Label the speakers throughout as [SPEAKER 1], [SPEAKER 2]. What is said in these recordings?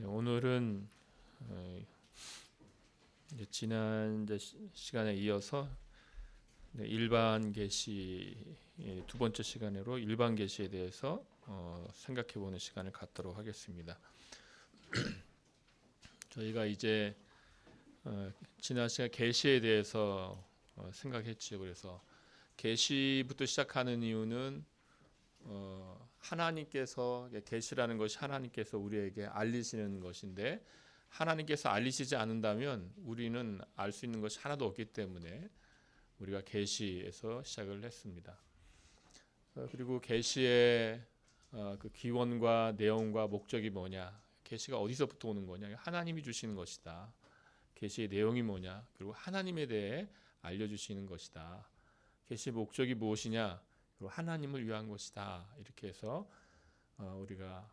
[SPEAKER 1] 네, 오늘은 이제 지난 시간에 이어서 일반 계시 두 번째 시간으로 일반 계시에 대해서 생각해보는 시간을 갖도록 하겠습니다. 저희가 이제 지난 시간 계시에 대해서 생각했지요. 그래서 계시부터 시작하는 이유는 하나님께서 계시라는 것이 하나님께서 우리에게 알리시는 것인데 하나님께서 알리시지 않는다면 우리는 알 수 있는 것이 하나도 없기 때문에 우리가 계시에서 시작을 했습니다. 그리고 계시의 그 기원과 내용과 목적이 뭐냐, 계시가 어디서부터 오는 거냐, 하나님이 주시는 것이다. 계시의 내용이 뭐냐, 그리고 하나님에 대해 알려주시는 것이다. 계시의 목적이 무엇이냐, 그리고 하나님을 위한 것이다. 이렇게 해서 우리가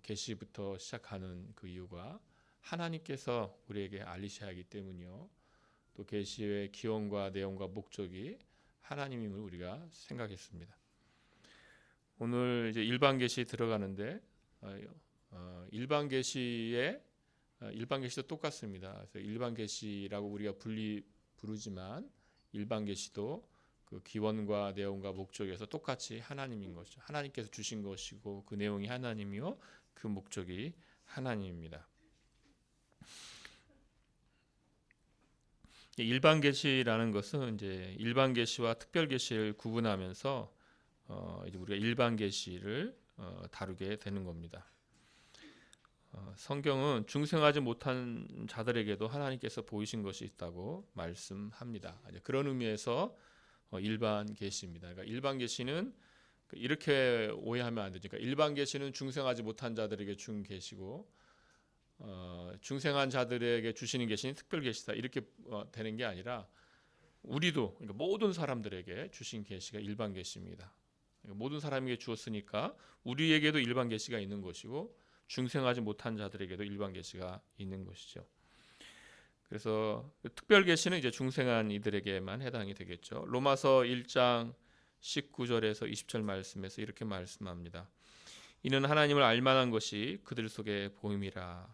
[SPEAKER 1] 계시부터 시작하는 그 이유가 하나님께서 우리에게 알리셔야 하기 때문이요. 또 계시의 기원과 내용과 목적이 하나님임을 우리가 생각했습니다. 오늘 이제 일반 계시 들어가는데 일반 계시도 똑같습니다. 그래서 일반 계시라고 우리가 부르지만 일반 계시도 그 기원과 내용과 목적에서 똑같이 하나님인 것이죠. 하나님께서 주신 것이고 그 내용이 하나님이요, 그 목적이 하나님입니다. 일반 계시라는 것은 이제 일반 계시와 특별 계시를 구분하면서 이제 우리가 일반 계시를 다루게 되는 겁니다. 성경은 중생하지 못한 자들에게도 하나님께서 보이신 것이 있다고 말씀합니다. 그런 의미에서 일반 계시입니다. 그러니까 일반 계시는 이렇게 오해하면 안 되죠. 그러니까 일반 계시는 중생하지 못한 자들에게 준 계시고 중생한 자들에게 주시는 계시는 특별 계시다. 이렇게 되는 게 아니라 우리도, 그러니까 모든 사람들에게 주신 계시가 일반 계시입니다. 그러니까 모든 사람에게 주었으니까 우리에게도 일반 계시가 있는 것이고 중생하지 못한 자들에게도 일반 계시가 있는 것이죠. 그래서 특별 계시는 이제 중생한 이들에게만 해당이 되겠죠. 로마서 1장 19절에서 20절 말씀에서 이렇게 말씀합니다. 이는 하나님을 알만한 것이 그들 속에 보임이라.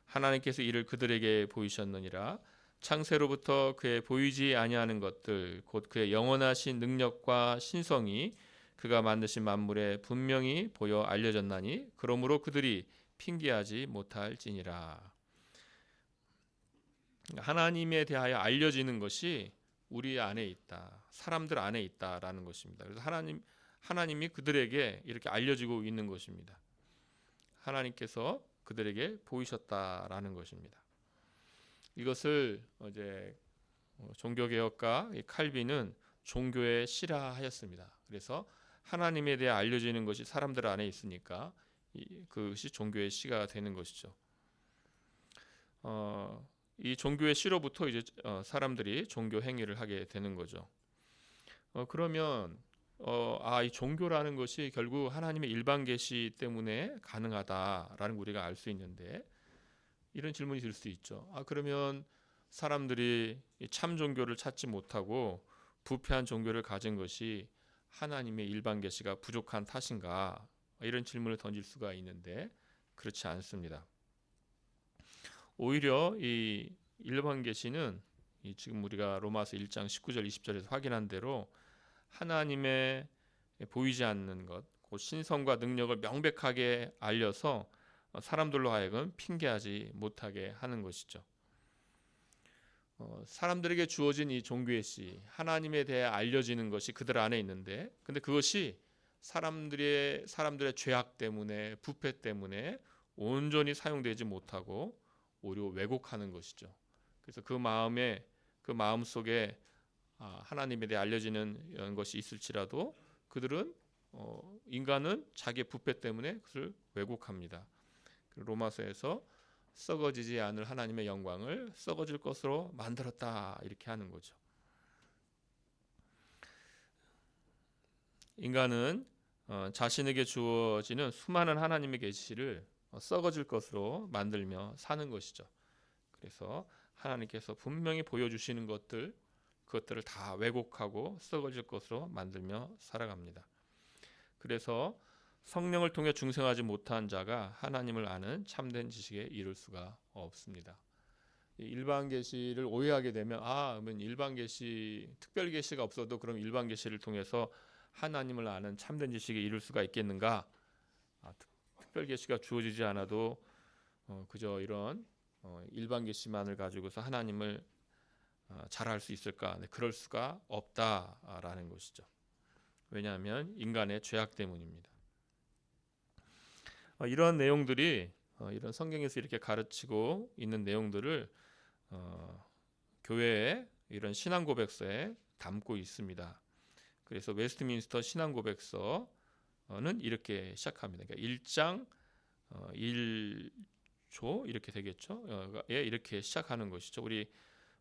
[SPEAKER 1] 하나님께서 이를 그들에게 보이셨느니라. 창세로부터 그의 보이지 아니하는 것들 곧 그의 영원하신 능력과 신성이 그가 만드신 만물에 분명히 보여 알려졌나니 그러므로 그들이 핑계하지 못할지니라. 하나님에 대하여 알려지는 것이 우리 안에 있다. 사람들 안에 있다라는 것입니다. 그래서 하나님이 그들에게 이렇게 알려지고 있는 것입니다. 하나님께서 그들에게 보이셨다라는 것입니다. 이것을 이제 종교개혁가 칼빈은 종교의 실화하였습니다. 그래서 하나님에 대해 알려지는 것이 사람들 안에 있으니까 그것이 종교의 시가 되는 것이죠. 이 종교의 시로부터 이제 사람들이 종교 행위를 하게 되는 거죠. 그러면 이 종교라는 것이 결국 하나님의 일반 계시 때문에 가능하다라는 우리가 알 수 있는데 이런 질문이 들 수 있죠. 그러면 사람들이 참 종교를 찾지 못하고 부패한 종교를 가진 것이 하나님의 일반 계시가 부족한 탓인가? 이런 질문을 던질 수가 있는데 그렇지 않습니다. 오히려 이 일반 계시는 지금 우리가 로마서 1장 19절 20절에서 확인한 대로 하나님의 보이지 않는 것, 그 신성과 능력을 명백하게 알려서 사람들로 하여금 핑계하지 못하게 하는 것이죠. 사람들에게 주어진 이 종교의 시, 하나님에 대해 알려지는 것이 그들 안에 있는데, 근데 그것이 사람들의 죄악 때문에, 부패 때문에 온전히 사용되지 못하고 오히려 왜곡하는 것이죠. 그래서 그 마음 속에 하나님에 대해 알려지는 것이 있을지라도 그들은 인간은 자기의 부패 때문에 그것을 왜곡합니다. 로마서에서 썩어지지 않을 하나님의 영광을 썩어질 것으로 만들었다 이렇게 하는 거죠. 인간은 자신에게 주어지는 수많은 하나님의 계시를 썩어질 것으로 만들며 사는 것이죠. 그래서 하나님께서 분명히 보여주시는 그것들을 다 왜곡하고 썩어질 것으로 만들며 살아갑니다. 그래서 성령을 통해 중생하지 못한 자가 하나님을 아는 참된 지식에 이를 수가 없습니다. 일반 계시를 오해하게 되면 그러면 일반 계시, 특별 계시가 없어도 그럼 일반 계시를 통해서 하나님을 아는 참된 지식에 이를 수가 있겠는가? 특별 계시가 주어지지 않아도 그저 이런 일반 계시만을 가지고서 하나님을 잘 알 수 있을까? 네, 그럴 수가 없다라는 것이죠. 왜냐하면 인간의 죄악 때문입니다. 이런 내용들이 이런 성경에서 이렇게 가르치고 있는 내용들을 교회의 이런 신앙 고백서에 담고 있습니다. 그래서 웨스트민스터 신앙 고백서는 이렇게 시작합니다. 그러니까 1장 1조 이렇게 되겠죠. 이렇게 시작하는 것이죠. 우리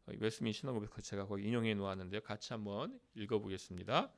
[SPEAKER 1] 웨스트민스터 신앙 고백서 제가 거기 인용해 놓았는데요. 같이 한번 읽어보겠습니다.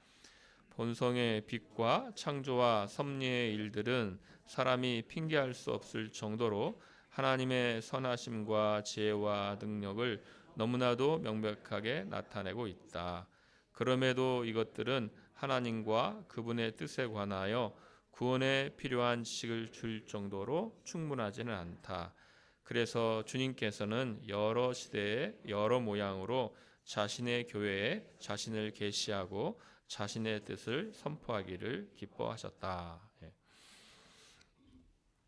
[SPEAKER 1] 본성의 빛과 창조와 섭리의 일들은 사람이 핑계할 수 없을 정도로 하나님의 선하심과 지혜와 능력을 너무나도 명백하게 나타내고 있다. 그럼에도 이것들은 하나님과 그분의 뜻에 관하여 구원에 필요한 지식을 줄 정도로 충분하지는 않다. 그래서 주님께서는 여러 시대에 여러 모양으로 자신의 교회에 자신을 계시하고 자신의 뜻을 선포하기를 기뻐하셨다.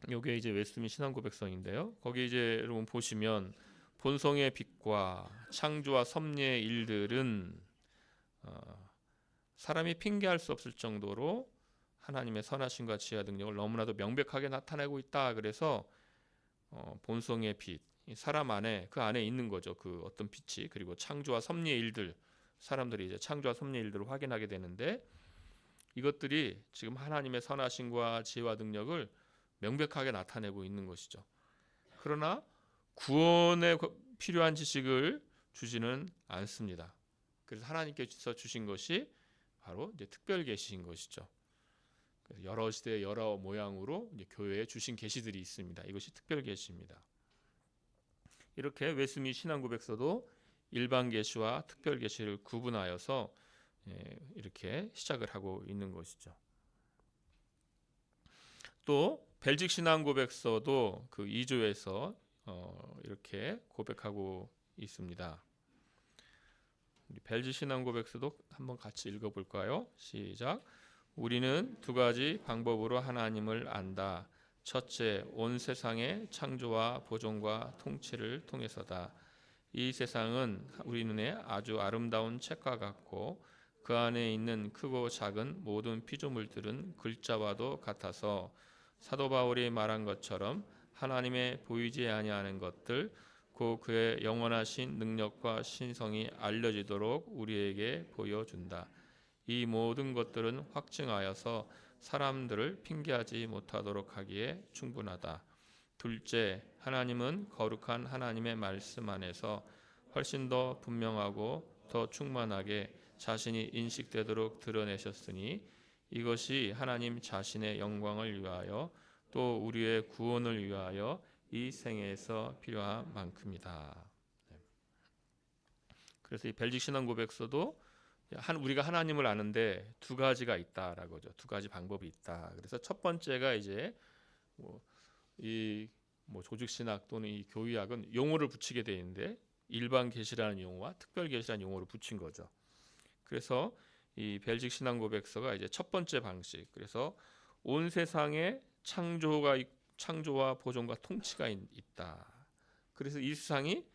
[SPEAKER 1] 이게 이제 웨스트민스터 신앙 고백서인데요. 거기 이제 여러분 보시면 본성의 빛과 창조와 섭리의 일들은 사람이 핑계할 수 없을 정도로 하나님의 선하심과 지혜와 능력을 너무나도 명백하게 나타내고 있다. 그래서 본성의 빛, 사람 안에 그 안에 있는 거죠. 그 어떤 빛이. 그리고 창조와 섭리의 일들, 사람들이 이제 창조와 섭리의 일들을 확인하게 되는데 이것들이 지금 하나님의 선하심과 지혜와 능력을 명백하게 나타내고 있는 것이죠. 그러나 구원에 필요한 지식을 주지는 않습니다. 그래서 하나님께서 주신 것이 바로 이제 특별 계시인 것이죠. 그래서 여러 시대 여러 모양으로 이제 교회에 주신 계시들이 있습니다. 이것이 특별 계시입니다. 이렇게 웨스트민스터 신앙 고백서도 일반 계시와 특별 계시를 구분하여서 이렇게 시작을 하고 있는 것이죠. 또 벨직 신앙 고백서도 그 2조에서 이렇게 고백하고 있습니다. 벨직 신앙 고백서도 한번 같이 읽어볼까요? 시작. 우리는 두 가지 방법으로 하나님을 안다. 첫째, 온 세상의 창조와 보존과 통치를 통해서다. 이 세상은 우리 눈에 아주 아름다운 책과 같고 그 안에 있는 크고 작은 모든 피조물들은 글자와도 같아서 사도 바울이 말한 것처럼 하나님의 보이지 아니하는 것들 곧 그의 영원하신 능력과 신성이 알려지도록 우리에게 보여준다. 이 모든 것들은 확증하여서 사람들을 핑계하지 못하도록 하기에 충분하다. 둘째, 하나님은 거룩한 하나님의 말씀 안에서 훨씬 더 분명하고 더 충만하게 자신이 인식되도록 드러내셨으니 이것이 하나님 자신의 영광을 위하여 또 우리의 구원을 위하여 이 생애에서 필요한 만큼이다. 그래서 이 벨직 신앙 고백서도 우리가 하나님을 아는데 두 가지가 있다라고죠. 두 가지 방법이 있다. 그래서 첫 번째가 이제 조직 신학 또는 이 교의학은 용어를 붙이게 돼 있는데 일반 계시라는 용어와 특별 계시라는 용어를 붙인 거죠. 그래서 이 벨직 신앙 고백서가 이제 첫 번째 방식. 그래서 온 세상에 창조와 보존과 통치가 있다. 그래서 이 세상이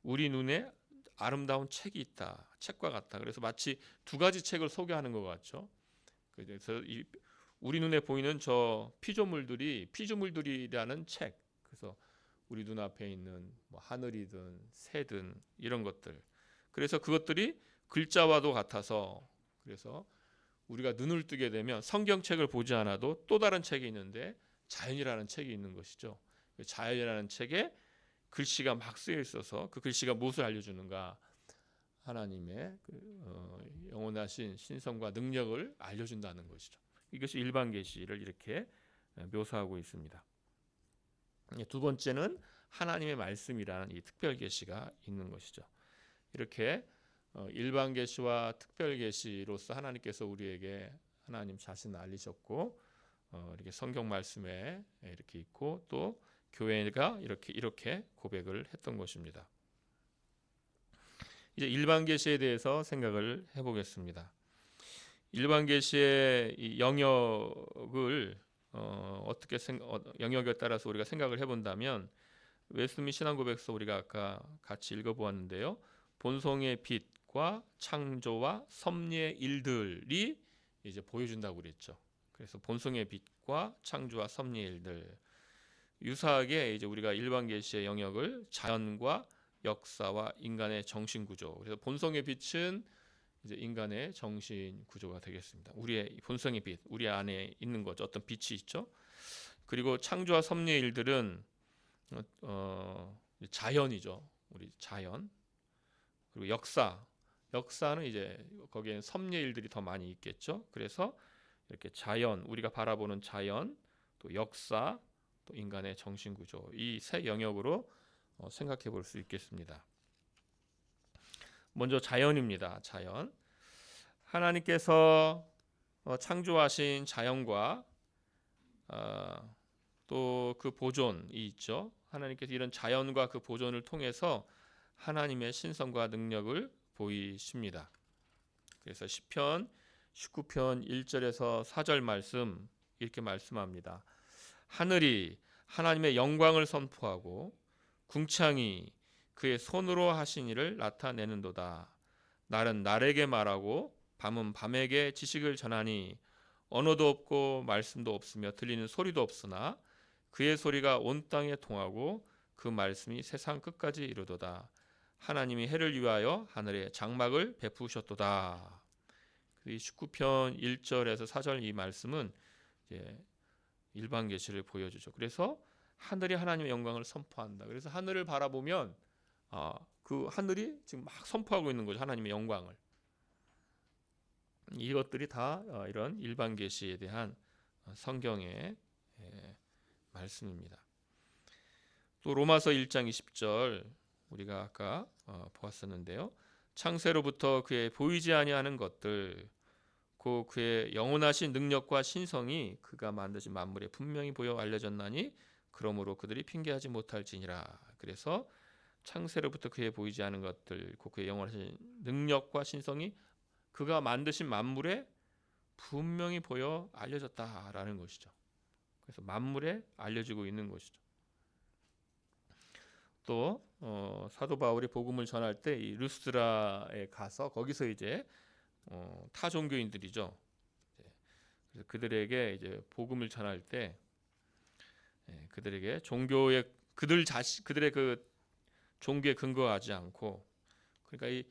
[SPEAKER 1] 우리 눈에 아름다운 책이 있다. 책과 같다. 그래서 마치 두 가지 책을 소개하는 것 같죠. 그래서 우리 눈에 보이는 저 피조물들이라는 책. 그래서 우리 눈앞에 있는 하늘이든 새든 이런 것들. 그래서 그것들이 글자와도 같아서 그래서 우리가 눈을 뜨게 되면 성경책을 보지 않아도 또 다른 책이 있는데 자연이라는 책이 있는 것이죠. 자연이라는 책에 글씨가 막 쓰여 있어서 그 글씨가 무엇을 알려주는가? 하나님의 영원하신 신성과 능력을 알려준다는 것이죠. 이것이 일반 계시를 이렇게 묘사하고 있습니다. 두 번째는 하나님의 말씀이라는 이 특별 계시가 있는 것이죠. 이렇게 일반 계시와 특별 계시로서 하나님께서 우리에게 하나님 자신을 알리셨고 이렇게 성경 말씀에 이렇게 있고 또 교회가 이렇게 고백을 했던 것입니다. 이제 일반 계시에 대해서 생각을 해보겠습니다. 일반 계시의 이 영역을 어떻게 영역에 따라서 우리가 생각을 해본다면 웨스트민 신앙고백서 우리가 아까 같이 읽어보았는데요. 본성의 빛과 창조와 섭리의 일들이 이제 보여준다고 그랬죠. 그래서 본성의 빛과 창조와 섭리의 일들, 유사하게 이제 우리가 일반 계시의 영역을 자연과 역사와 인간의 정신 구조. 그래서 본성의 빛은 이제 인간의 정신 구조가 되겠습니다. 우리의 본성의 빛, 우리 안에 있는 거죠. 어떤 빛이 있죠. 그리고 창조와 섭리의 일들은 자연이죠. 우리 자연. 그리고 역사는 이제 거기에는 섭리의 일들이 더 많이 있겠죠. 그래서 이렇게 자연, 우리가 바라보는 자연, 또 역사, 또 인간의 정신 구조, 이 세 영역으로 생각해 볼 수 있겠습니다. 먼저 자연입니다. 자연. 하나님께서 창조하신 자연과 또 그 보존이 있죠. 하나님께서 이런 자연과 그 보존을 통해서 하나님의 신성과 능력을 보이십니다. 그래서 시편 19편 1절에서 4절 말씀 이렇게 말씀합니다. 하늘이 하나님의 영광을 선포하고 궁창이 그의 손으로 하신 일을 나타내는도다. 날은 날에게 말하고 밤은 밤에게 지식을 전하니 언어도 없고 말씀도 없으며 들리는 소리도 없으나 그의 소리가 온 땅에 통하고 그 말씀이 세상 끝까지 이르도다. 하나님이 해를 위하여 하늘에 장막을 베푸셨도다. 이 19편 1절에서 4절 이 말씀은 이제 일반 계시를 보여주죠. 그래서 하늘이 하나님의 영광을 선포한다. 그래서 하늘을 바라보면 그 하늘이 지금 막 선포하고 있는 거죠. 하나님의 영광을. 이것들이 다 이런 일반 계시에 대한 성경의 말씀입니다. 또 로마서 1장 20절 우리가 아까 보았었는데요. 창세로부터 그의 보이지 아니하는 것들 곧 그의 영원하신 능력과 신성이 그가 만드신 만물에 분명히 보여 알려졌나니 그러므로 그들이 핑계하지 못할지니라. 그래서 창세로부터 그의 보이지 않은 것들 곧 그의 영원하신 능력과 신성이 그가 만드신 만물에 분명히 보여 알려졌다라는 것이죠. 그래서 만물에 알려지고 있는 것이죠. 또 사도 바울이 복음을 전할 때 이 루스드라에 가서 거기서 이제 타 종교인들이죠. 그래서 그들에게 이제 복음을 전할 때 그들에게 그들의 그 종교에 근거하지 않고 그러니까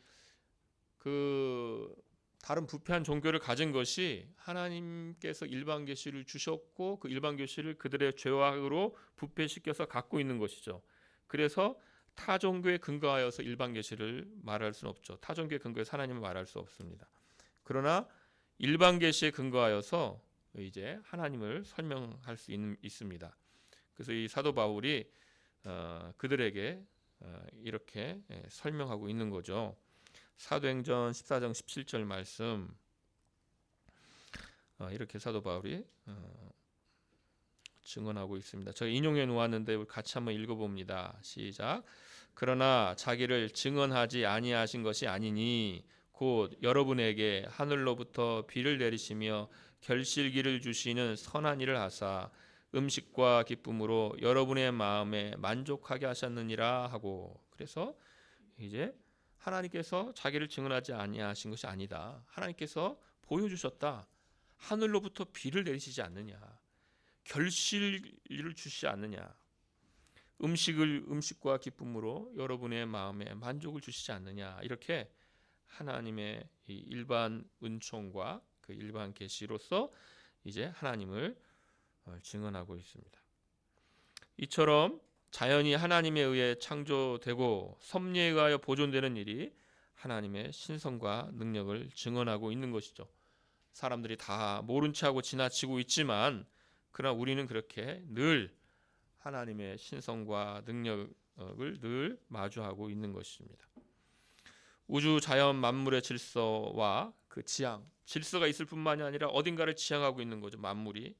[SPEAKER 1] 그 다른 부패한 종교를 가진 것이 하나님께서 일반 계시를 주셨고 그 일반 계시를 그들의 죄악으로 부패시켜서 갖고 있는 것이죠. 그래서 타 종교에 근거하여서 일반 계시를 말할 수는 없죠. 타 종교에 근거해서 하나님을 말할 수 없습니다. 그러나 일반 계시에 근거하여서 이제 하나님을 설명할 수 있습니다. 그래서 이 사도 바울이 그들에게 이렇게 설명하고 있는 거죠. 사도행전 14장 17절 말씀 이렇게 사도 바울이 증언하고 있습니다. 제가 인용해 놓았는데 우리 같이 한번 읽어봅니다. 시작. 그러나 자기를 증언하지 아니하신 것이 아니니 곧 여러분에게 하늘로부터 비를 내리시며 결실기를 주시는 선한 일을 하사 음식과 기쁨으로 여러분의 마음에 만족하게 하셨느니라 하고 그래서 이제 하나님께서 자기를 증언하지 아니하신 것이 아니다. 하나님께서 보여주셨다. 하늘로부터 비를 내리시지 않느냐. 결실을 주시지 않느냐. 음식과 기쁨으로 여러분의 마음에 만족을 주시지 않느냐. 이렇게 하나님의 일반 은총과 그 일반 계시로서 이제 하나님을 증언하고 있습니다. 이처럼 자연이 하나님에 의해 창조되고 섭리에 의하여 보존되는 일이 하나님의 신성과 능력을 증언하고 있는 것이죠. 사람들이 다 모른 체하고 지나치고 있지만 그러나 우리는 그렇게 늘 하나님의 신성과 능력을 늘 마주하고 있는 것입니다. 우주 자연 만물의 질서와 그 질서가 있을 뿐만이 아니라 어딘가를 지향하고 있는 거죠. 만물이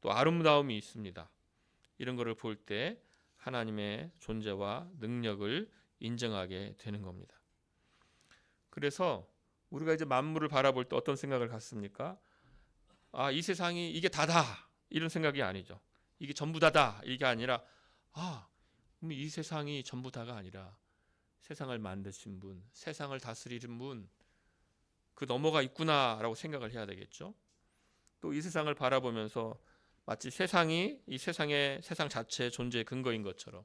[SPEAKER 1] 또 아름다움이 있습니다. 이런 것을 볼 때 하나님의 존재와 능력을 인정하게 되는 겁니다. 그래서 우리가 이제 만물을 바라볼 때 어떤 생각을 갖습니까? 아, 이 세상이 이게 다다 이런 생각이 아니죠. 이게 전부 다다 이게 아니라 그럼 이 세상이 전부 다가 아니라 세상을 만드신 분, 세상을 다스리는 분, 그 너머가 있구나라고 생각을 해야 되겠죠. 또 이 세상을 바라보면서 마치 세상이 이 세상 자체의 존재의 근거인 것처럼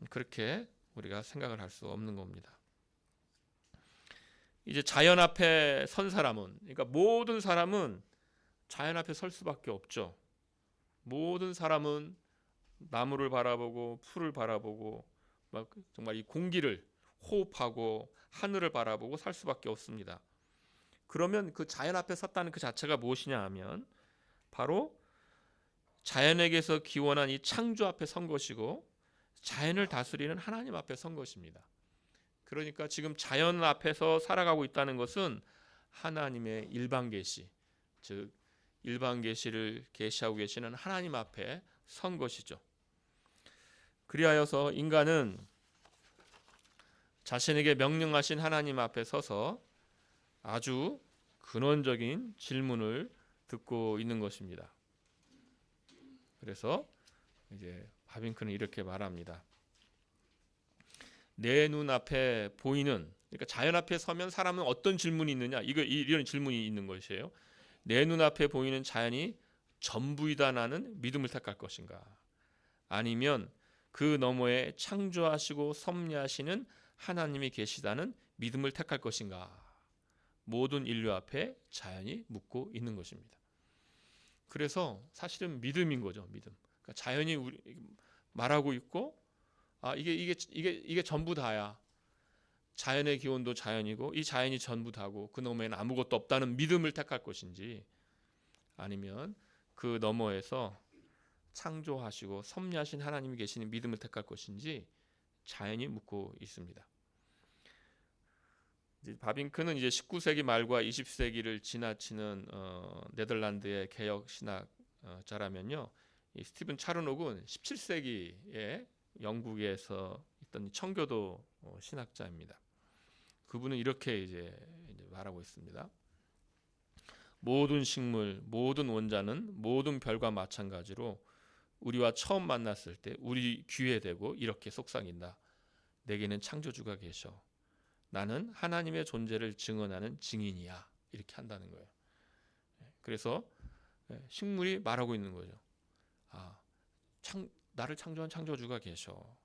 [SPEAKER 1] 그렇게 우리가 생각을 할 수 없는 겁니다. 이제 자연 앞에 선 사람은, 그러니까 모든 사람은 자연 앞에 설 수밖에 없죠. 모든 사람은 나무를 바라보고 풀을 바라보고 막 정말 이 공기를 호흡하고 하늘을 바라보고 살 수밖에 없습니다. 그러면 그 자연 앞에 섰다는 그 자체가 무엇이냐 하면 바로 자연에게서 기원한 이 창조 앞에 선 것이고 자연을 다스리는 하나님 앞에 선 것입니다. 그러니까 지금 자연 앞에서 살아가고 있다는 것은 하나님의 일반 계시, 즉 일반 계시를 계시하고 계시는 하나님 앞에 선 것이죠. 그리하여서 인간은 자신에게 명령하신 하나님 앞에 서서 아주 근원적인 질문을 듣고 있는 것입니다. 그래서 이제 바빙크는 이렇게 말합니다. 내 눈앞에 보이는, 그러니까 자연 앞에 서면 사람은 어떤 질문이 있느냐, 이런 질문이 있는 것이에요. 내 눈앞에 보이는 자연이 전부이다 나는 믿음을 택할 것인가, 아니면 그 너머에 창조하시고 섭리하시는 하나님이 계시다는 믿음을 택할 것인가. 모든 인류 앞에 자연이 묻고 있는 것입니다. 그래서 사실은 믿음인 거죠. 믿음. 그러니까 자연이 말하고 있고, 이게 전부 다야. 자연의 기원도 자연이고 이 자연이 전부 다고 그 너머에는 아무것도 없다는 믿음을 택할 것인지, 아니면 그 너머에서 창조하시고 섭리하신 하나님이 계시는 믿음을 택할 것인지 자연이 묻고 있습니다. 이제 바빙크는 이제 19세기 말과 20세기를 지나치는 네덜란드의 개혁 신학자라면요, 이 스티븐 차르녹은 17세기에 영국에서 있던 청교도 신학자입니다. 그분은 이렇게 이제 말하고 있습니다. 모든 식물, 모든 원자는 모든 별과 마찬가지로 우리와 처음 만났을 때 우리 귀에 대고 이렇게 속삭인다. 내게는 창조주가 계셔. 나는 하나님의 존재를 증언하는 증인이야. 이렇게 한다는 거예요. 그래서 식물이 말하고 있는 거죠. 나를 창조한 창조주가 계셔.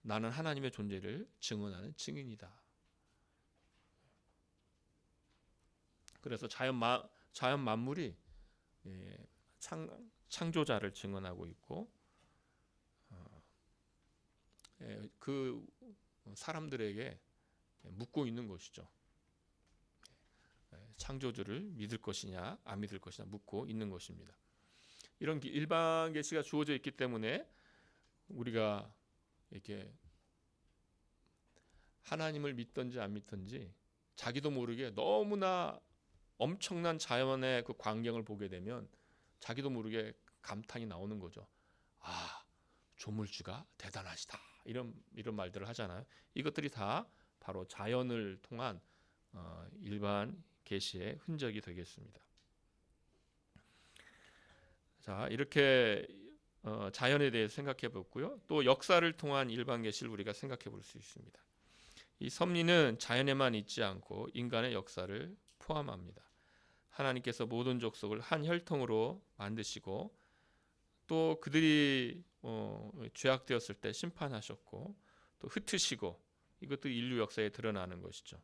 [SPEAKER 1] 나는 하나님의 존재를 증언하는 증인이다. 그래서 자연 만물이 창조자를 증언하고 있고, 그 사람들에게 묻고 있는 것이죠. 창조주를 믿을 것이냐 안 믿을 것이냐 묻고 있는 것입니다. 이런 일반 계시가 주어져 있기 때문에 우리가 이렇게 하나님을 믿든지 안 믿든지 자기도 모르게 너무나 엄청난 자연의 그 광경을 보게 되면 자기도 모르게 감탄이 나오는 거죠. 조물주가 대단하시다. 이런 말들을 하잖아요. 이것들이 다 바로 자연을 통한 일반 계시의 흔적이 되겠습니다. 자, 이렇게 자연에 대해서 생각해 봤고요. 또 역사를 통한 일반 계시를 우리가 생각해 볼 수 있습니다. 이 섭리는 자연에만 있지 않고 인간의 역사를 포함합니다. 하나님께서 모든 족속을 한 혈통으로 만드시고 또 그들이 죄악되었을 때 심판하셨고 또 흩으시고, 이것도 인류 역사에 드러나는 것이죠.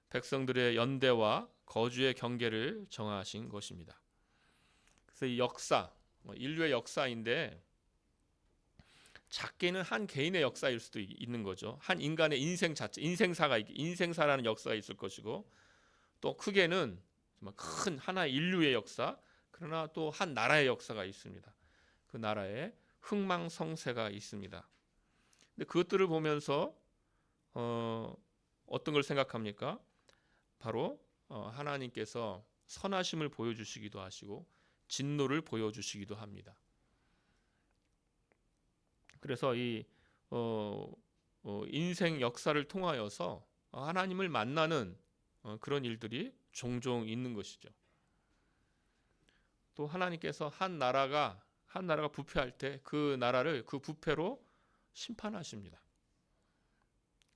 [SPEAKER 1] 백성들의 연대와 거주의 경계를 정하신 것입니다. 그래서 이 역사, 인류의 역사인데 작게는 한 개인의 역사일 수도 있는 거죠. 한 인간의 인생 자체, 인생사라는 역사가 있을 것이고, 또 크게는 정말 큰 하나의 인류의 역사, 그러나 또 한 나라의 역사가 있습니다. 그 나라에 흥망성쇠가 있습니다. 근데 그것들을 보면서 어떤 걸 생각합니까? 바로 하나님께서 선하심을 보여주시기도 하시고 진노를 보여주시기도 합니다. 그래서 이 인생 역사를 통하여서 하나님을 만나는 그런 일들이 종종 있는 것이죠. 또 하나님께서 한 나라가 부패할 때 그 나라를 그 부패로 심판하십니다.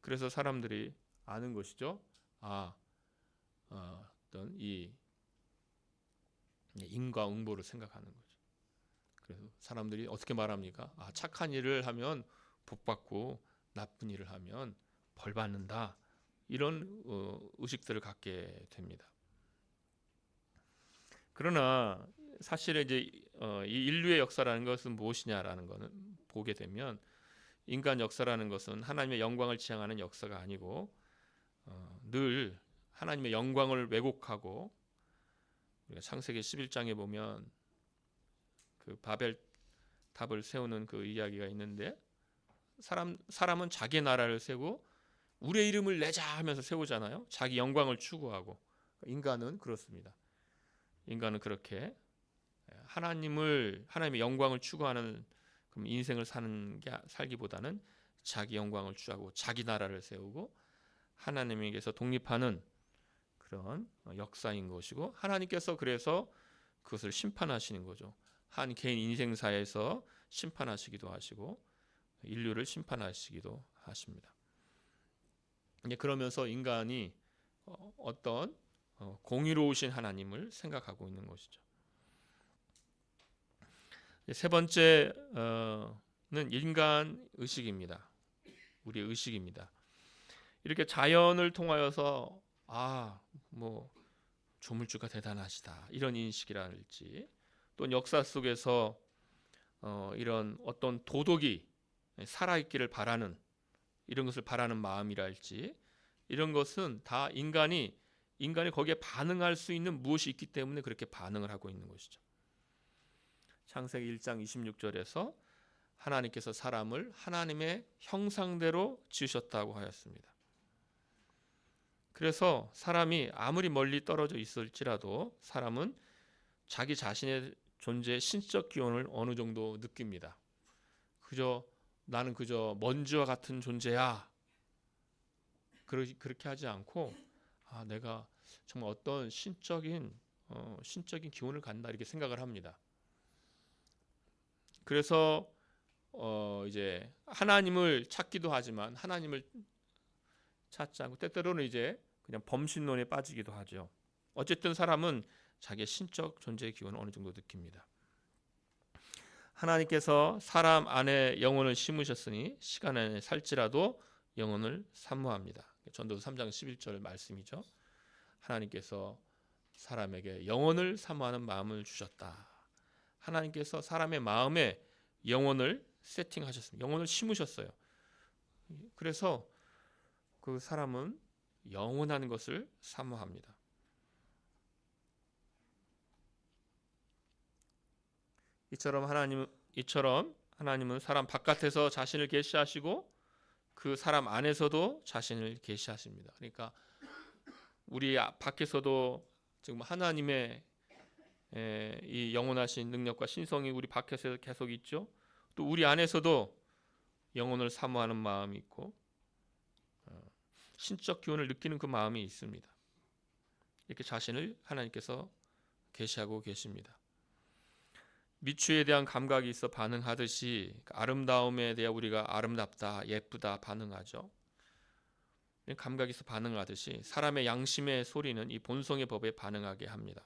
[SPEAKER 1] 그래서 사람들이 아는 것이죠. 어떤 이 인과응보를 생각하는 거죠. 그래서 사람들이 어떻게 말합니까? 착한 일을 하면 복 받고 나쁜 일을 하면 벌 받는다. 이런 의식들을 갖게 됩니다. 그러나 사실은 이제 이 인류의 역사라는 것은 무엇이냐라는 것은 보게 되면 인간 역사라는 것은 하나님의 영광을 지향하는 역사가 아니고 늘 하나님의 영광을 왜곡하고, 우리가 창세기 11장에 보면 그 바벨 탑을 세우는 그 이야기가 있는데 사람은 자기 나라를 세우고 우리의 이름을 내자 하면서 세우잖아요. 자기 영광을 추구하고. 인간은 그렇습니다. 인간은 그렇게 하나님의 영광을 추구하는 인생을 살기보다는 자기 영광을 추구하고 자기 나라를 세우고 하나님에게서 독립하는 그런 역사인 것이고, 하나님께서 그래서 그것을 심판하시는 거죠. 한 개인 인생사에서 심판하시기도 하시고 인류를 심판하시기도 하십니다. 그러면서 인간이 어떤 공의로우신 하나님을 생각하고 있는 것이죠. 세 번째는 인간 의식입니다. 우리의 의식입니다. 이렇게 자연을 통하여서 조물주가 대단하시다 이런 인식이랄지, 또 역사 속에서 이런 어떤 도덕이 살아있기를 바라는 이런 것을 바라는 마음이랄지, 이런 것은 다 인간이 거기에 반응할 수 있는 무엇이 있기 때문에 그렇게 반응을 하고 있는 것이죠. 창세기 1장 26절에서 하나님께서 사람을 하나님의 형상대로 지으셨다고 하였습니다. 그래서 사람이 아무리 멀리 떨어져 있을지라도 사람은 자기 자신의 존재의 신적 기원을 어느 정도 느낍니다. 나는 그저 먼지와 같은 존재야. 그렇게 하지 않고 내가 정말 어떤 신적인 기원을 갖는다 이렇게 생각을 합니다. 그래서 이제 하나님을 찾기도 하지만 하나님을 찾지 않고 때때로는 이제 그냥 범신론에 빠지기도 하죠. 어쨌든 사람은 자기의 신적 존재의 기원을 어느 정도 느낍니다. 하나님께서 사람 안에 영혼을 심으셨으니 시간 안에 살지라도 영혼을 사모합니다. 전도서 3장 11절 말씀이죠. 하나님께서 사람에게 영혼을 사모하는 마음을 주셨다. 하나님께서 사람의 마음에 영혼을 세팅하셨습니다. 영혼을 심으셨어요. 그래서 그 사람은 영원한 것을 사모합니다. 이처럼 하나님은 사람 바깥에서 자신을 계시하시고 그 사람 안에서도 자신을 계시하십니다. 그러니까 우리 밖에서도 지금 하나님의 이 영원하신 능력과 신성이 우리 밖에서 계속 있죠. 또 우리 안에서도 영혼을 사모하는 마음이 있고 신적 기원을 느끼는 그 마음이 있습니다. 이렇게 자신을 하나님께서 계시하고 계십니다. 미추에 대한 감각이 있어 반응하듯이 아름다움에 대해 우리가 아름답다, 예쁘다 반응하죠. 감각이 있어 반응하듯이 사람의 양심의 소리는 이 본성의 법에 반응하게 합니다.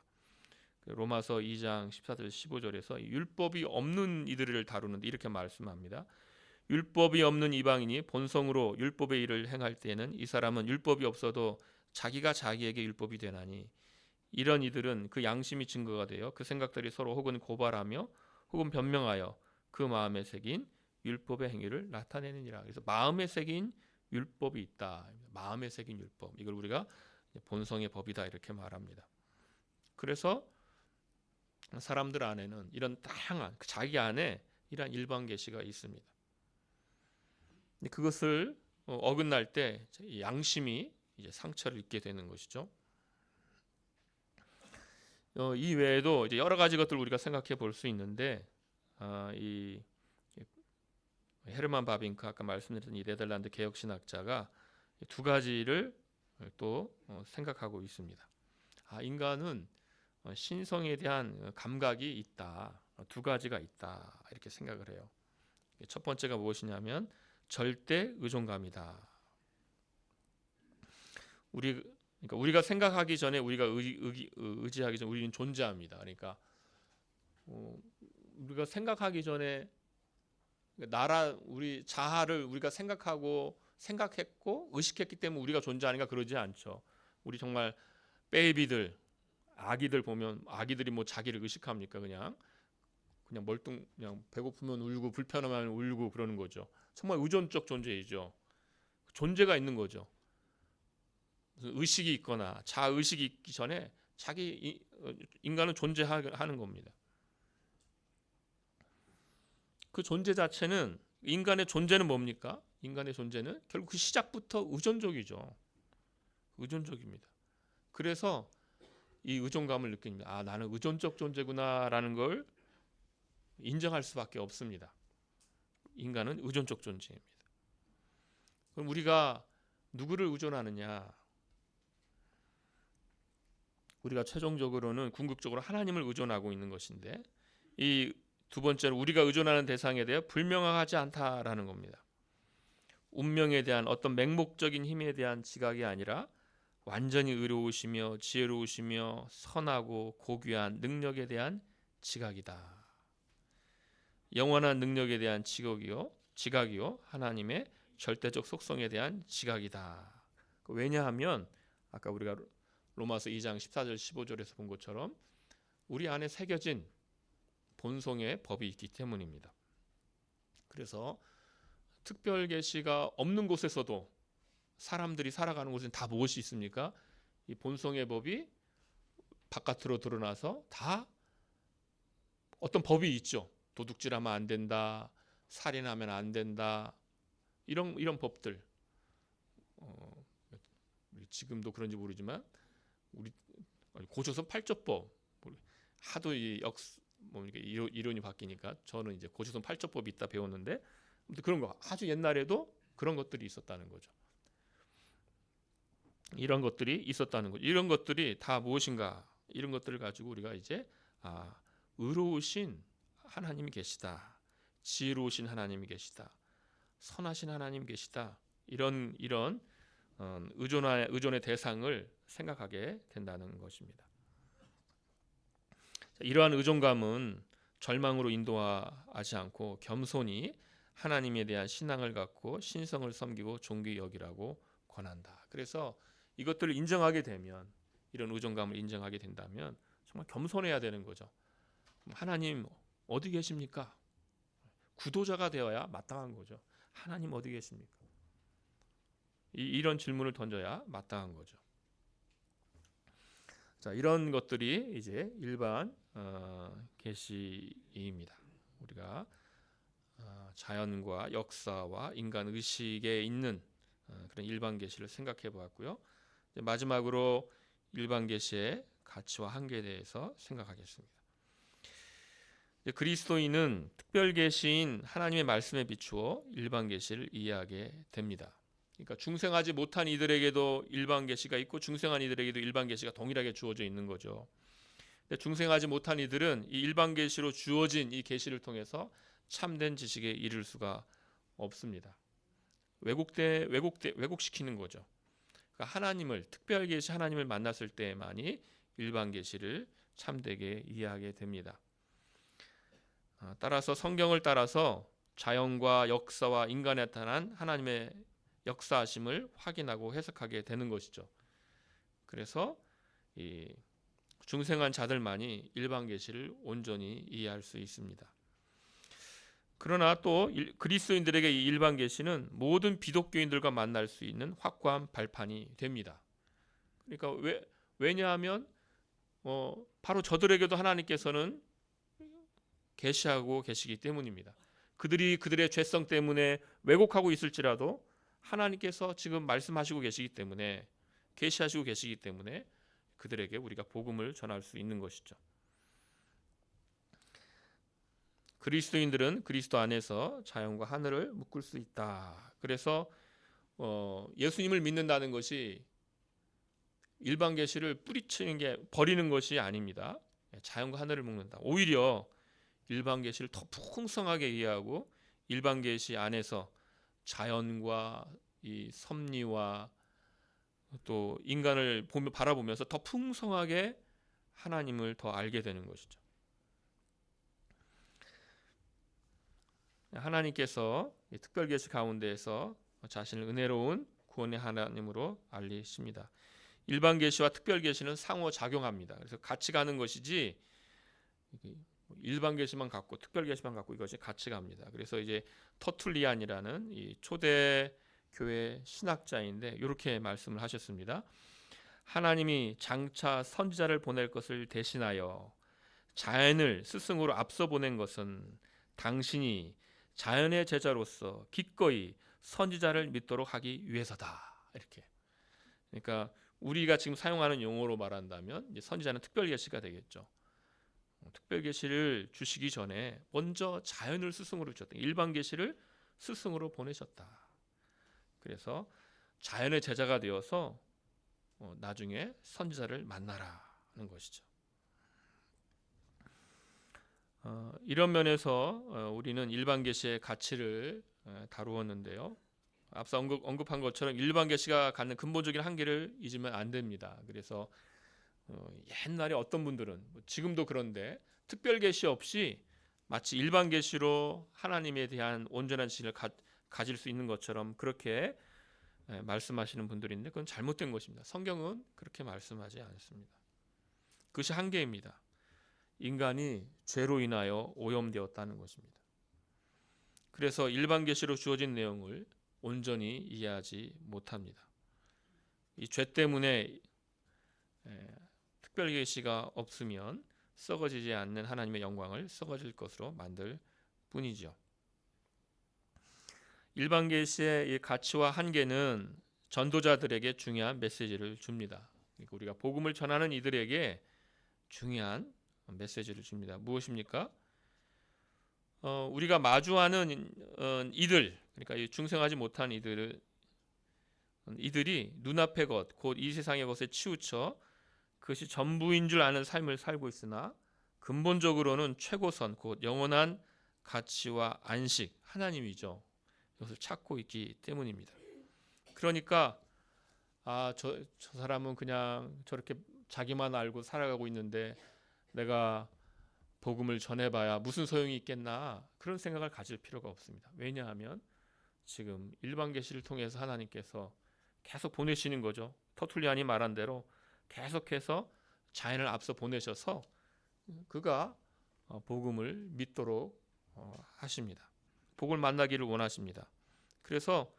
[SPEAKER 1] 로마서 2장 14절 15절에서 율법이 없는 이들을 다루는데 이렇게 말씀합니다. 율법이 없는 이방인이 본성으로 율법의 일을 행할 때에는 이 사람은 율법이 없어도 자기가 자기에게 율법이 되나니 이런 이들은 그 양심이 증거가 되어 그 생각들이 서로 혹은 고발하며 혹은 변명하여 그 마음에 새긴 율법의 행위를 나타내느니라. 그래서 마음에 새긴 율법이 있다. 마음에 새긴 율법. 이걸 우리가 본성의 법이다 이렇게 말합니다. 그래서 사람들 안에는 이런 다양한 자기 안에 이런 일반 계시가 있습니다. 그것을 어긋날 때 양심이 이제 상처를 입게 되는 것이죠. 이 외에도 이제 여러 가지 것들 우리가 생각해 볼 수 있는데 이 헤르만 바빙크 아까 말씀드렸던 이 네덜란드 개혁신학자가 두 가지를 또 생각하고 있습니다. 인간은 신성에 대한 감각이 있다. 두 가지가 있다. 이렇게 생각을 해요. 첫 번째가 무엇이냐면 절대 의존감이다. 그러니까 우리가 생각하기 전에 우리가 의지하기 전에 우리는 존재합니다. 그러니까 우리가 생각하기 전에 우리 자아를 우리가 생각했고 의식했기 때문에 우리가 존재하니까 그러지 않죠. 우리 정말 베이비들, 아기들 보면 아기들이 뭐 자기를 의식합니까? 그냥 그냥 배고프면 울고 불편하면 울고 그러는 거죠. 정말 의존적 존재이죠. 존재가 있는 거죠. 무슨 의식이 있거나 자의식이 있기 전에 인간은 존재하는 겁니다. 그 존재 자체는 인간의 존재는 뭡니까? 인간의 존재는 결국 그 시작부터 의존적이죠. 의존적입니다. 그래서 이 의존감을 느낍니다. 나는 의존적 존재구나라는 걸 인정할 수밖에 없습니다. 인간은 의존적 존재입니다. 그럼 우리가 누구를 의존하느냐? 우리가 최종적으로는 궁극적으로 하나님을 의존하고 있는 것인데 이 두 번째로 우리가 의존하는 대상에 대해 불명확하지 않다라는 겁니다. 운명에 대한 어떤 맹목적인 힘에 대한 지각이 아니라 완전히 의로우시며 지혜로우시며 선하고 고귀한 능력에 대한 지각이다. 영원한 능력에 대한 지각이요 하나님의 절대적 속성에 대한 지각이다. 왜냐하면 아까 우리가 로마서 2장 14절 15절에서 본 것처럼 우리 안에 새겨진 본성의 법이 있기 때문입니다. 그래서 특별 계시가 없는 곳에서도 사람들이 살아가는 곳은 다 무엇이 있습니까? 이 본성의 법이 바깥으로 드러나서 다 어떤 법이 있죠. 도둑질하면 안 된다, 살인하면 안 된다, 이런 법들. 지금도 그런지 모르지만 우리 고조선 8조법 하도 이론이 바뀌니까 저는 이제 고조선 8조법이 있다 배웠는데 그런 거 아주 옛날에도 그런 것들이 있었다는 거죠. 이런 것들이 있었다는 거죠. 이런 것들이 다 무엇인가? 이런 것들을 가지고 우리가 이제 의로우신 하나님이 계시다, 지혜로우신 하나님이 계시다, 선하신 하나님이 계시다. 이런 의존의 대상을 생각하게 된다는 것입니다. 이러한 의존감은 절망으로 인도하지 않고 겸손히 하나님에 대한 신앙을 갖고 신성을 섬기고 존귀히 여기라고 권한다. 그래서 이것들을 인정하게 되면, 이런 의존감을 인정하게 된다면 정말 겸손해야 되는 거죠. 하나님 어디 계십니까? 구도자가 되어야 마땅한 거죠. 하나님 어디 계십니까? 이런 질문을 던져야 마땅한 거죠. 자, 이런 것들이 이제 일반 계시입니다. 우리가 자연과 역사와 인간 의식에 있는 그런 일반 계시를 생각해 보았고요. 마지막으로 일반 계시의 가치와 한계에 대해서 생각하겠습니다. 그리스도인은 특별 계시인 하나님의 말씀에 비추어 일반 계시를 이해하게 됩니다. 그러니까 중생하지 못한 이들에게도 일반 계시가 있고 중생한 이들에게도 일반 계시가 동일하게 주어져 있는 거죠. 근데 중생하지 못한 이들은 이 일반 계시로 주어진 이 계시를 통해서 참된 지식에 이를 수가 없습니다. 왜곡시키는 거죠. 그러니까 하나님을, 특별 계시 하나님을 만났을 때만이 일반 계시를 참되게 이해하게 됩니다. 따라서 성경을 따라서 자연과 역사와 인간에 나타난 하나님의 역사하심을 확인하고 해석하게 되는 것이죠. 그래서 이 중생한 자들만이 일반 계시를 온전히 이해할 수 있습니다. 그러나 또 그리스도인들에게 이 일반 계시는 모든 비독교인들과 만날 수 있는 확고한 발판이 됩니다. 그러니까 왜냐하면 바로 저들에게도 하나님께서는 계시하고 계시기 때문입니다. 그들이 그들의 죄성 때문에 왜곡하고 있을지라도 하나님께서 지금 말씀하시고 계시기 때문에, 계시하시고 계시기 때문에 그들에게 우리가 복음을 전할 수 있는 것이죠. 그리스도인들은 그리스도 안에서 자연과 하늘을 묶을 수 있다. 그래서 예수님을 믿는다는 것이 일반 계시를 뿌리치는 게 버리는 것이 아닙니다. 자연과 하늘을 묶는다. 오히려 일반 계시를 더 풍성하게 이해하고 일반 계시 안에서 자연과 이 섭리와 또 인간을 바라보면서 더 풍성하게 하나님을 더 알게 되는 것이죠. 하나님께서 특별 계시 가운데에서 자신을 은혜로운 구원의 하나님으로 알리십니다. 일반 계시와 특별 계시는 상호 작용합니다. 그래서 같이 가는 것이지 일반 계시만 갖고 특별 계시만 갖고 이것이 같이 갑니다. 그래서 이제 터툴리안이라는 이 초대 교회 신학자인데 이렇게 말씀을 하셨습니다. 하나님이 장차 선지자를 보낼 것을 대신하여 자연을 스승으로 앞서 보낸 것은 당신이 자연의 제자로서 기꺼이 선지자를 믿도록 하기 위해서다. 이렇게. 그러니까 우리가 지금 사용하는 용어로 말한다면 이제 선지자는 특별 계시가 되겠죠. 특별 계시를 주시기 전에 먼저 자연을 스승으로 주셨다. 일반 계시를 스승으로 보내셨다. 그래서 자연의 제자가 되어서 나중에 선지자를 만나라는 것이죠. 이런 면에서 우리는 일반 계시의 가치를 다루었는데요. 앞서 언급한 것처럼 일반 계시가 갖는 근본적인 한계를 잊으면 안 됩니다. 그래서 옛날에 어떤 분들은 지금도 그런데 특별 계시 없이 마치 일반 계시로 하나님에 대한 온전한 지식을 가질 수 있는 것처럼 그렇게 말씀하시는 분들이 있는데 그건 잘못된 것입니다. 성경은 그렇게 말씀하지 않습니다. 그것이 한계입니다. 인간이 죄로 인하여 오염되었다는 것입니다. 그래서 일반 계시로 주어진 내용을 온전히 이해하지 못합니다. 이 죄 때문에 특별 계시가 없으면 썩어지지 않는 하나님의 영광을 썩어질 것으로 만들 뿐이죠. 일반 계시의 이 가치와 한계는 전도자들에게 중요한 메시지를 줍니다. 그러니까 우리가 복음을 전하는 이들에게 중요한 메시지를 줍니다. 무엇입니까? 우리가 마주하는 이들, 그러니까 중생하지 못한 이들이 눈앞의 것, 곧 이 세상의 것에 치우쳐 그것이 전부인 줄 아는 삶을 살고 있으나 근본적으로는 최고선, 곧 영원한 가치와 안식, 하나님이죠. 이것을 찾고 있기 때문입니다. 그러니까 저 사람은 그냥 저렇게 자기만 알고 살아가고 있는데 내가 복음을 전해봐야 무슨 소용이 있겠나 그런 생각을 가질 필요가 없습니다. 왜냐하면 지금 일반 계시를 통해서 하나님께서 계속 보내시는 거죠. 터툴리안이 말한 대로 계속해서 자연을 앞서 보내셔서 그가 복음을 믿도록 하십니다. 복을 만나기를 원하십니다. 그래서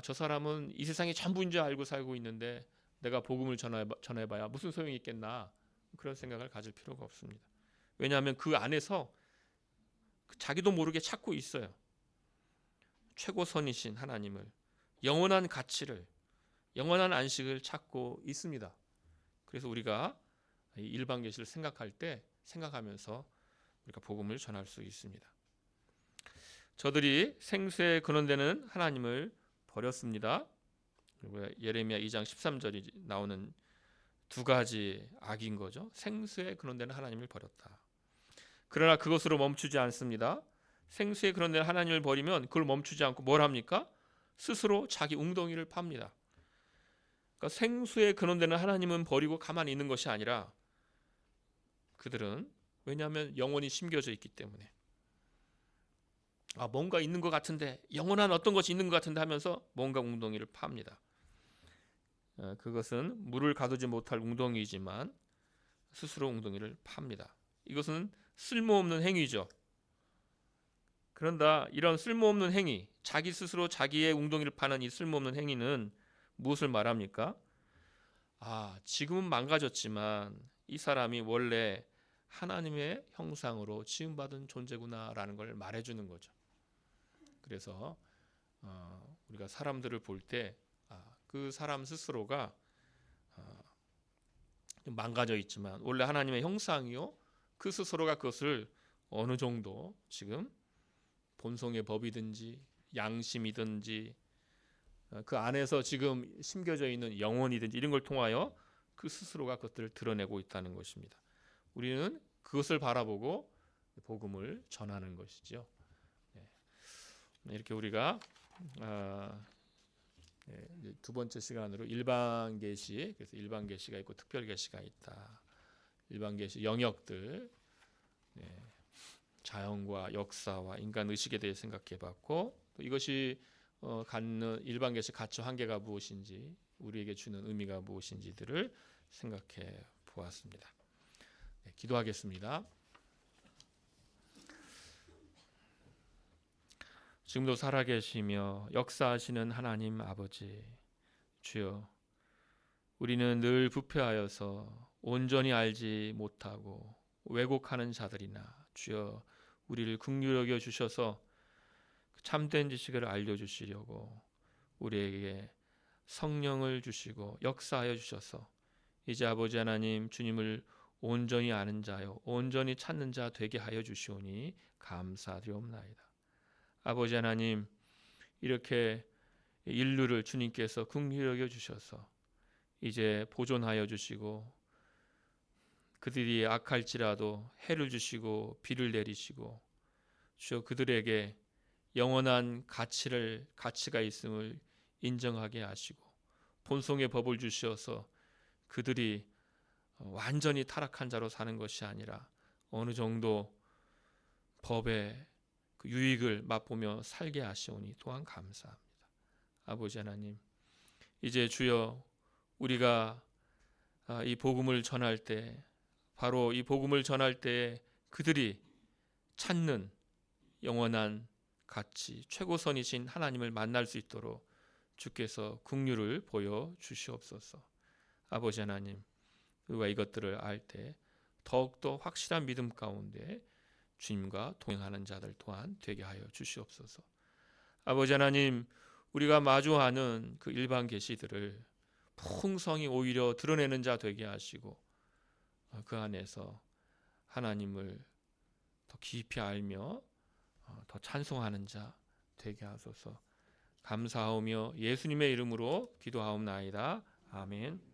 [SPEAKER 1] 저 사람은 이 세상이 전부인 줄 알고 살고 있는데 내가 복음을 전해봐야 무슨 소용이 있겠나 그런 생각을 가질 필요가 없습니다. 왜냐하면 그 안에서 자기도 모르게 찾고 있어요. 최고선이신 하나님을, 영원한 가치를, 영원한 안식을 찾고 있습니다. 그래서 우리가 일반 계시를 생각하면서 우리가 복음을 전할 수 있습니다. 저들이 생수에 근원되는 하나님을 버렸습니다. 그리고 예레미야 2장 13절이 나오는 두 가지 악인 거죠. 생수에 근원되는 하나님을 버렸다. 그러나 그것으로 멈추지 않습니다. 생수에 근원되는 하나님을 버리면 그걸 멈추지 않고 뭘 합니까? 스스로 자기 웅덩이를 팝니다. 그러니까 생수에 근원되는 하나님은 버리고 가만히 있는 것이 아니라 그들은 왜냐하면 영원히 심겨져 있기 때문에 뭔가 있는 것 같은데 영원한 어떤 것이 있는 것 같은데 하면서 뭔가 웅덩이를 팝니다. 그것은 물을 가두지 못할 웅덩이지만 스스로 웅덩이를 팝니다. 이것은 쓸모없는 행위죠. 그런다 이런 쓸모없는 행위, 자기 스스로 자기의 웅덩이를 파는 이 쓸모없는 행위는 무엇을 말합니까? 지금은 망가졌지만 이 사람이 원래 하나님의 형상으로 지음받은 존재구나라는 걸 말해주는 거죠. 그래서 우리가 사람들을 볼 때 그 사람 스스로가 망가져 있지만 원래 하나님의 형상이요, 그 스스로가 그것을 어느 정도 지금 본성의 법이든지 양심이든지 그 안에서 지금 심겨져 있는 영혼이든지 이런 걸 통하여 그 스스로가 그것들을 드러내고 있다는 것입니다. 우리는 그것을 바라보고 복음을 전하는 것이죠. 이렇게 우리가 두 번째 시간으로 일반 계시, 그래서 일반 계시가 있고 특별 계시가 있다. 일반 계시 영역들, 자연과 역사와 인간 의식에 대해 생각해봤고, 또 이것이 갖는 일반 계시 가치 한계가 무엇인지, 우리에게 주는 의미가 무엇인지들을 생각해 보았습니다. 기도하겠습니다. 지금도 살아계시며 역사하시는 하나님 아버지, 주여, 우리는 늘 부패하여서 온전히 알지 못하고 왜곡하는 자들이나 주여 우리를 긍휼히 여겨 주셔서 참된 지식을 알려주시려고 우리에게 성령을 주시고 역사하여 주셔서 이제 아버지 하나님 주님을 온전히 아는 자요 온전히 찾는 자 되게 하여 주시오니 감사드리옵나이다. 아버지 하나님, 이렇게 인류를 주님께서 긍휼히 여겨 주셔서 이제 보존하여 주시고 그들이 악할지라도 해를 주시고 비를 내리시고 주여 그들에게 영원한 가치가 있음을 인정하게 하시고 본성의 법을 주셔서 그들이 완전히 타락한 자로 사는 것이 아니라 어느 정도 법의 그 유익을 맛보며 살게 하시오니 또한 감사합니다. 아버지 하나님, 이제 주여 우리가 이 복음을 전할 때, 바로 이 복음을 전할 때 그들이 찾는 영원한 가치, 최고선이신 하나님을 만날 수 있도록 주께서 긍휼을 보여 주시옵소서. 아버지 하나님, 우리가 이것들을 알 때 더욱더 확실한 믿음 가운데 주님과 동행하는 자들 또한 되게 하여 주시옵소서. 아버지 하나님, 우리가 마주하는 그 일반 계시들을 풍성히 오히려 드러내는 자 되게 하시고 그 안에서 하나님을 더 깊이 알며 더 찬송하는 자 되게 하소서. 감사하오며 예수님의 이름으로 기도하옵나이다. 아멘.